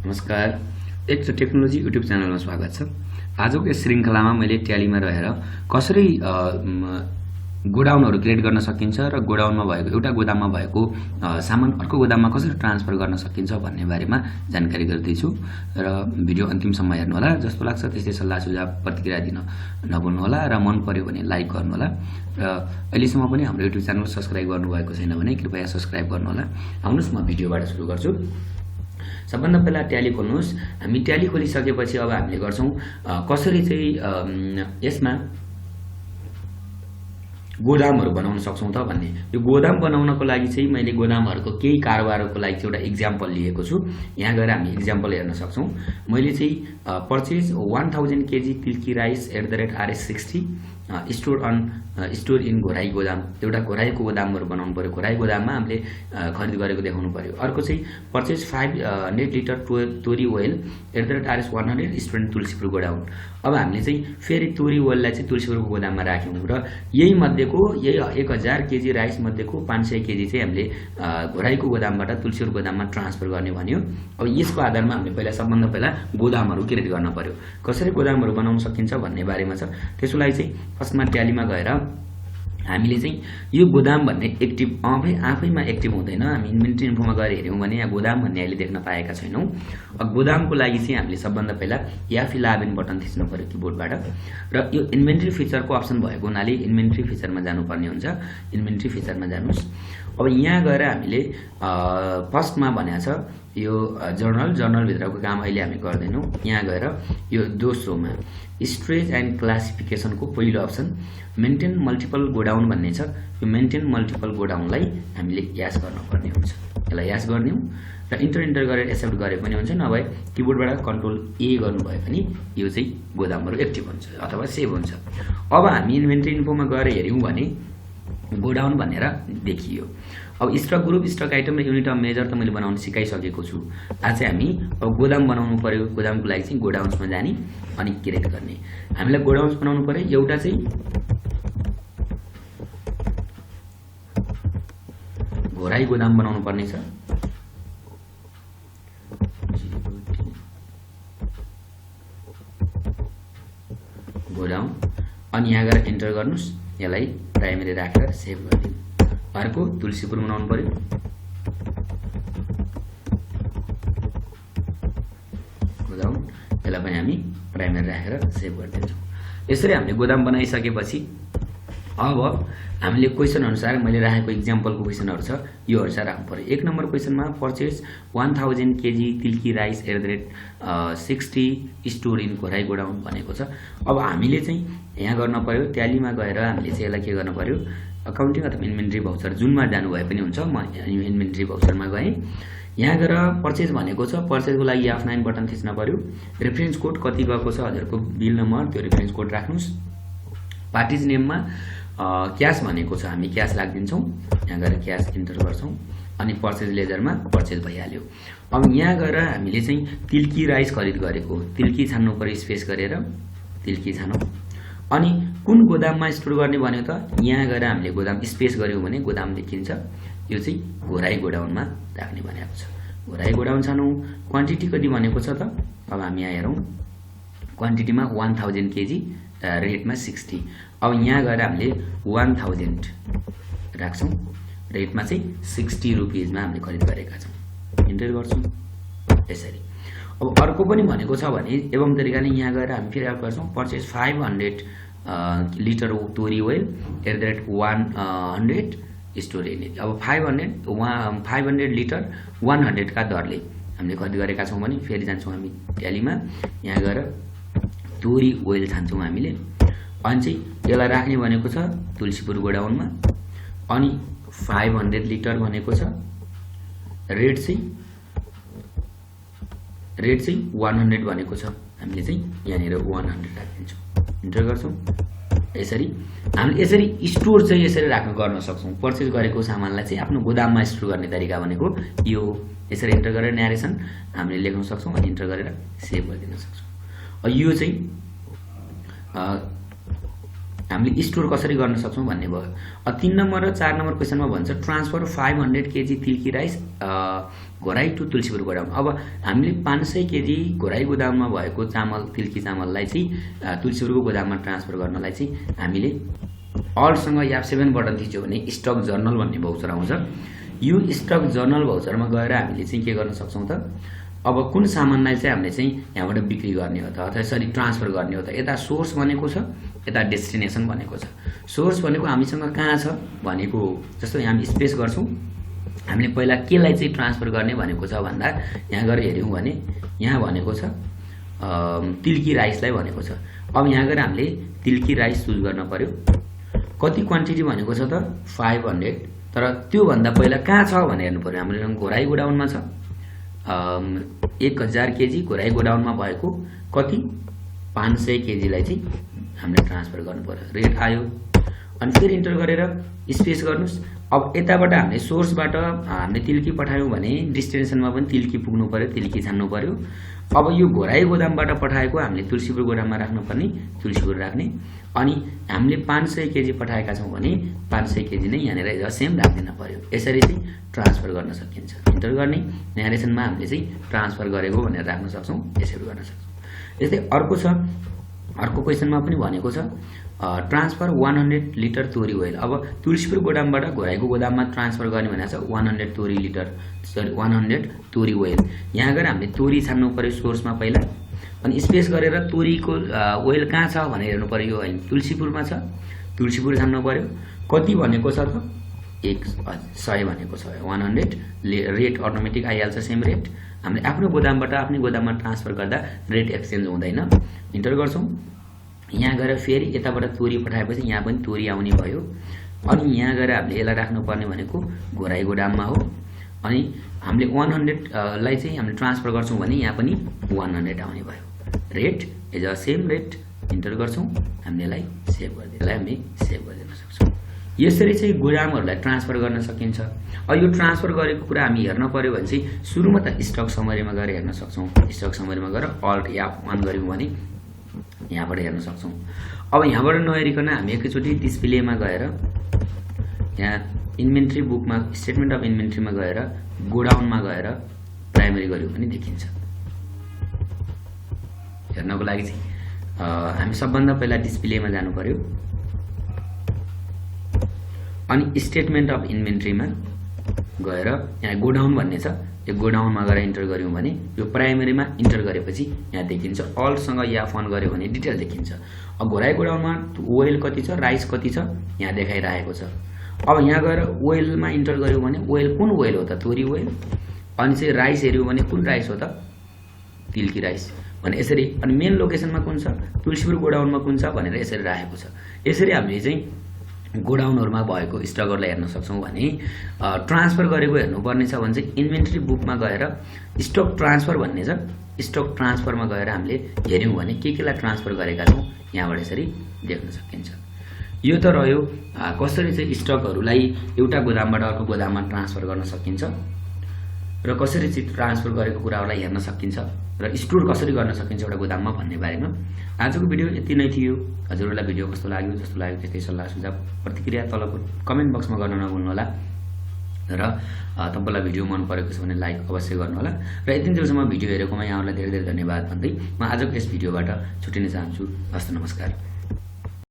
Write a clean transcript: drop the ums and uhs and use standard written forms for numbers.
नमस्कार, एक technology YouTube च्यानलमा स्वागत छ। आजको यस श्रृङ्खलामा मैले ट्यालीमा रहेर कसरी गोडाउनहरू क्रिएट गर्न सकिन्छ र गोडाउनमा भएको एउटा गोदाममा भएको सामान अर्को गोदाममा कसरी ट्रान्सफर गर्न सकिन्छ भन्ने बारेमा जानकारी गर्दैछु र भिडियो अन्तिमसम्म हेर्नु होला। जस्तो लाग्छ त्यस्तै सल्लाह सुझाव प्रतिक्रिया दिन नभुल्नु होला र मन पर्यो भने लाइक गर्नु होला र अहिलेसम्म पनि हाम्रो युट्युब च्यानल सब्स्क्राइब गर्नुभएको छैन भने कृपया सब्स्क्राइब गर्नु होला। आउनुहोस् म भिडियोबाट सुरु गर्छु। सबभन्दा पहिला ट्याली खोल्नुहोस्। हामी ट्याली खोलिसकेपछि अब हामीले गर्छौं कसरी चाहिँ यसमा गोदामहरू बनाउन सक्छौं त भन्ने। यो गोदाम बनाउनको लागि चाहिँ मैले गोदामहरूको केही कारोबारको लागि चाहिँ एउटा एक्जाम्पल लिएको छु। यहाँ गएर हामी एक्जाम्पल हेर्न सक्छौं। मैले चाहिँ purchase 1000 KG Tilki rice @RS60 store in Ghorahi गोदाम। एउटा घोराईको गोदामहरू बनाउनु पर्यो। घोराई गोदाममा हामीले खरिद गरेको देखाउनु पर्यो। अर्को चाहिँ परचेज 500 लिटर तोरी oil @RS100 store in Tulsipur godown. अब हामीले चाहिँ फेरि तोरी ओइललाई चाहिँ तुलसीपुरको गोदाममा राख्यौं र यही मध्येको 1000 केजी राइस मध्येको 500 केजी चाहिँ हामीले घोराईको गोदामबाट तुलसीपुर गोदाममा ट्रान्सफर गर्ने भन्यो। अब यसको आधारमा हामीले सबभन्दा पहिला गोदामहरू क्रिएट गर्न पर्यो। कसरी गोदामहरू बनाउन सकिन्छ भन्ने बारेमा छ। त्यसको लागि चाहिँ फर्स्टमा ट्यालीमा गएर हामीले चाहिँ यो गोदाम भन्ने एक्टिभ आफैमा एक्टिभ हुँदैन। हामी इन्भेन्ट्री इन्फोमा गएर हेर्यौं भने यहाँ गोदाम भन्ने अहिले देख्न पाएका छैनौं। अब गोदामको लागि चाहिँ हामीले सबभन्दा पहिला या फिलाबिन बटन थिच्नु पर्यो किबोर्डबाट र यो इन्भेन्ट्री फिचरको अप्सन भएको हुनाले इन्भेन्ट्री फिचरमा जानुपर्ने हुन्छ। इन्भेन्ट्री फिचरमा जानुस्। अब यहाँ गएर हामीले फर्स्टमा भनेको छ यो जर्नल भित्रको काम अहिले हामी गर्दैनौं। यहाँ गएर यो दोस्रोमा स्टोरेज एन्ड क्लासिफिकेसनको पहिलो अप्सन मेन्टेन मल्टिपल गोडाउन भन्ने छ। यो मेन्टेन मल्टिपल गोडाउनलाई हामीले यास गर्नुपर्ने हुन्छ। यसलाई यास गर्दियौं र इन्टर गरेर एक्सेप्ट गरे पनि हुन्छ, नभए किबोर्डबाट कन्ट्रोल ए गर्नुभयो भने यो चाहिँ गोदामहरू एक्टिभ हुन्छ अथवा सेभ हुन्छ। अब हामी इन्भेन्ट्री इन्फोमा गएर हेर्यौं भने गोडाउन भनेर देखियो। अब स्टक ग्रुप, स्टक आइटम र युनिट अफ मेजर त मैले बनाउन सिकाइसकेको छु। आज चाहिँ हामी अब गोदाम बनाउनु पर्यो। गोदामको लागि चाहिँ गोडाउन्समा जाने अनि क्रिएट गर्ने। हामीलाई गोडाउन्स बनाउनु पर्यो। एउटा चाहिँ घोराई गोदाम बनाउनु पर्ने छ। गोडाउन अनि यहाँ गएर इन्टर गर्नुस्। यसलाई प्राइमेरी राखेर सेभ गरिदिनु। अर्को तुलसीपुर बनाउनु पर्यो। गोदाम यसलाई पनि हामी प्राइमेरी राखेर सेभ गरिदिन्छौँ। यसरी हामीले गोदाम बनाइसकेपछि अब हामीले क्वेसन अनुसार मैले राखेको एक्जाम्पलको क्वेसनहरू छ, यो अनुसार राख्नु पर्यो। 1 नम्बर क्वेसनमा purchase 1000 KG Tilki rice @60 store in Ghorahi godown भनेको छ। अब हामीले चाहिँ यहाँ गर्न पर्यो ट्यालीमा गएर हामीले चाहिँ यसलाई के गर्न पर्यो, अकाउन्टिङ अथवा इन्भेन्ट्री भाउचर जुनमा जानु भए पनि हुन्छ। म इन्भेन्ट्री भाउचरमा गएँ। यहाँ गएर परचेज भनेको छ। परचेजको लागि F9 बटन थिच्न पर्यो। रेफरेन्स कोड कति गएको छ हजुरको बिल नम्बर, त्यो रेफरेन्स कोड राख्नुस्। पार्टिज नेममा क्याश भनेको छ, हामी क्याश राखिदिन्छौँ। यहाँ गएर क्याश इन्टर गर्छौँ अनि परचेज लेजरमा परचेज भइहाल्यो। अब यहाँ गएर हामीले चाहिँ तिल्की राइस खरिद गरेको तिल्की छान्नु पर्यो। स्पेस गरेर तिल्की छानौँ अनि कुन गोदाममा स्टोर गर्ने भन्यो त यहाँ गएर हामीले गोदाम स्पेस गर्यौं भने गोदाम देखिन्छ। यो चाहिँ घोराई गोडाउनमा राख्ने भनेको छ। घोराई गोडाउन छानौँ। क्वान्टिटी कति भनेको छ त अब हामी यहाँ हेरौँ। क्वान्टिटीमा 1000 केजी, रेटमा 60। अब यहाँ गएर हामीले 1000 राख्छौँ। रेटमा चाहिँ 60 रुपीजमा हामीले खरिद गरेका छौँ। इन्टर गर्छौँ यसरी। अब अर्को पनि भनेको छ भने एवं तरिकाले यहाँ गएर हामी फेरि गर्छौँ परचेज 500 लिटर तोरी ओइल @100 स्टोर इन। अब 500 लिटर 100 का दरले हामीले खरिद गरेका छौँ भने फेरि जान्छौँ हामी ट्यालीमा। यहाँ गएर तोरी ओइल छान्छौँ हामीले। अनि चाहिँ यसलाई राख्ने भनेको छ तुलसीपुर गोडाउनमा। अनि 500 लिटर भनेको छ। रेट चाहिँ 100 भनेको छ। हामीले चाहिँ यहाँनिर 100 राखिदिन्छौँ। इन्टर गर्छौँ यसरी। हामीले यसरी स्टोर चाहिँ यसरी गर्न सक्छौँ। परचेज गरेको सामानलाई चाहिँ आफ्नो गोदाममा स्टोर गर्ने तरिका भनेको यो। यसरी इन्टर गरेर न्यारेसन हामीले लेख्न सक्छौँ अनि इन्टर गरेर सेभ गरिदिन सक्छौँ। यो चाहिँ हामीले स्टोर कसरी गर्न सक्छौं भन्ने भयो। 3 नम्बर र 4 नम्बर क्वेशनमा भन्छ transfer 500 KG Tilki rice Ghorahi to Tulsipur गोदाम। अब हामीले 500 केजी घोराई गोदाममा भएको चामल तिल्की चामललाई चाहिँ तुलसीपुरको गोदाममा ट्रान्सफर गर्नलाई चाहिँ हामीले अलसँग F7 बटन थिच्यो भने स्टक जर्नल भन्ने भाउचर आउँछ। यो स्टक जर्नल भाउचरमा गएर हामीले चाहिँ के गर्न सक्छौं त, अब कुन सामानलाई चाहिँ हामीले चाहिँ यहाँबाट बिक्री गर्ने हो त अथवा यसरी ट्रान्सफर गर्ने हो त। यता सोर्स भनेको छ, यता डेस्टिनेसन भनेको छ। सोर्स भनेको हामीसँग कहाँ छ भनेको, जस्तो यहाँ हामी स्पेस गर्छौं, हामीले पहिला केलाई चाहिँ ट्रान्सफर गर्ने भनेको छ भन्दा यहाँ गएर हेर्यौं भने यहाँ भनेको छ तिल्की राइसलाई भनेको छ। अब यहाँ गएर हामीले तिल्की राइस चुज गर्न पर्यो। कति क्वान्टिटी भनेको छ त 500, तर त्यो भन्दा पहिला कहाँ छ भनेर हेर्नु पर्यो। हाम्रो घोराई गोडाउनमा छ 1000 केजी घोराई गोडाउनमा भएको कति 500 केजीलाई चाहिँ हामीले ट्रान्सफर गर्नु पर्यो। रेट आयो अनि फेरि इन्टर गरेर स्पेस गर्नुस्। अब यताबाट हामीले सोर्सबाट हामीले तिल्की पठायौं भने डेस्टिनेसनमा पनि तिल्की पुग्नु पर्यो, तिल्की छान्नु पर्यो। अब यो घोराई गोदामबाट पठाएको हामीले तुलसीपुर गोदाममा राख्नुपर्ने, तुलसीपुर राख्ने। अनि हामीले 500 केजी पठाएका छौं भने 500 केजी नै यहाँनिर सेम राख्दिन पर्यो। यसरी चाहिँ ट्रान्सफर गर्न सकिन्छ। इन्टर गर्ने, न्यारेसनमा हामीले चाहिँ ट्रान्सफर गरेको भनेर राख्न सक्छौं, यसरी गर्न सक्छौं। यस्तै अर्को छ, अर्को क्वेशनमा पनि भनेको छ ट्रान्सफर 100 लिटर तोरी ओइल। अब तुलसीपुर गोदामबाट घोराईको गोदाममा ट्रान्सफर गर्ने भनेको छ 100 तोरी ओइल। यहाँ गएर हामीले तोरी छान्नु पर्यो सोर्समा पहिला, अनि स्पेस गरेर तोरीको ओइल कहाँ छ भनेर हेर्नु पर्यो। हैन तुलसीपुरमा छ, तुलसीपुर छान्नु पर्यो। कति भनेको छ त 100 भनेको छ 100। रेट अटोमेटिक आइहाल्छ, सेम रेट। हामीले आफ्नो गोदामबाट आफ्नै गोदाममा ट्रान्सफर गर्दा रेट एक्सचेन्ज हुँदैन। इन्टर गर्छौं। यहाँ गएर फेरि यताबाट तोरी पठाएपछि यहाँ पनि तोरी आउने भयो। अनि यहाँ गएर हामीले यसलाई राख्नुपर्ने भनेको घोराई गोदाममा हो। अनि हामीले 100 लाई चाहिँ हामीले ट्रान्सफर गर्छौं भने यहाँ पनि 100 आउने भयो। Rate is a same rate. Enter गर्छौं। हामीले यसलाई सेभ गरिदिए, यसलाई हामी सेभ गरिदिन सक्छौं। यसरी चाहिँ गोदामहरुलाई ट्रान्सफर गर्न सकिन्छ। अब यो ट्रान्सफर गरेको कुरा हामी हेर्न पर्यो भने चाहिँ सुरुमा त स्टक समरीमा गएर हेर्न सक्छौं। स्टक समरीमा गएर अल्ट F1 गर्यौं भने यहाँबाट हेर्न सक्छौं। अब यहाँबाट नहेरिकन हामी एकैचोटी डिस्प्लेमा गएर यहाँ इन्भेन्ट्री बुकमा स्टेटमेन्ट अफ इन्भेन्ट्रीमा गएर गोडाउनमा गएर प्राइमरी गर्यौं भने देखिन्छ। हेर्नको लागि चाहिँ हामी सबभन्दा पहिला डिस्प्लेमा जानु पर्यो। अनि स्टेटमेन्ट अफ इन्भेन्ट्रीमा गएर यहाँ गोडाउन भन्ने छ, यो गोडाउनमा गएर इन्टर गर्यौं भने यो प्राइमरीमा इन्टर गरेपछि यहाँ देखिन्छ। अल्टसँग F1 गर्यो भने डिटेल देखिन्छ। अब घोराई गोडाउनमा ओइल कति छ, राइस कति छ यहाँ देखाइरहेको छ। अब यहाँ गएर ओइलमा इन्टर गर्यौं भने ओइल कुन ओइल हो त, तोरी ओइल। अनि चाहिँ राइस हेर्यौं भने कुन राइस हो त, तिल्की राइस भने यसरी। अनि मेन लोकेसनमा कुन छ, तुलसीपुर गोडाउनमा कुन छ भनेर यसरी राखेको छ। यसरी हामीले चाहिँ गोडाउनहरुमा भएको स्टकहरुलाई हेर्न सक्छौं। भने ट्रान्सफर गरेको हेर्नुपर्ने छ भने चाहिँ इन्भेन्टरी बुकमा गएर स्टक ट्रान्सफर भन्ने छ, स्टक ट्रान्सफरमा गएर हामीले हेर्यौं भने केलाई ट्रान्सफर गरेका छौं यहाँबाट यसरी देख्न सकिन्छ। यो त रह्यो कसरी चाहिँ स्टकहरुलाई एउटा गोदामबाट अर्को गोदाममा ट्रान्सफर गर्न सकिन्छ र कसरी चाहिँ ट्रान्सफर गरेको कुराहरुलाई हेर्न सकिन्छ र स्टोर कसरी गर्न सकिन्छ एउटा गोदाममा भन्ने बारेमा। आजको भिडियो यति नै थियो। हजुरहरुलाई भिडियो कस्तो लाग्यो, जस्तो लाग्यो त्यस्तै सल्लाह सुझाव प्रतिक्रिया तलको कमेन्ट बक्समा गर्न नभुल्नु होला। र तपाईलाई भिडियो मन परेको छ भने लाइक अवश्य गर्नु होला। र यतिन्जेलसम्म भिडियो हेरेकोमा यहाँहरुलाई धेरै धेरै धन्यवाद भन्दै म आजको यस भिडियोबाट छुटिन चाहन्छु। हस्त नमस्कार।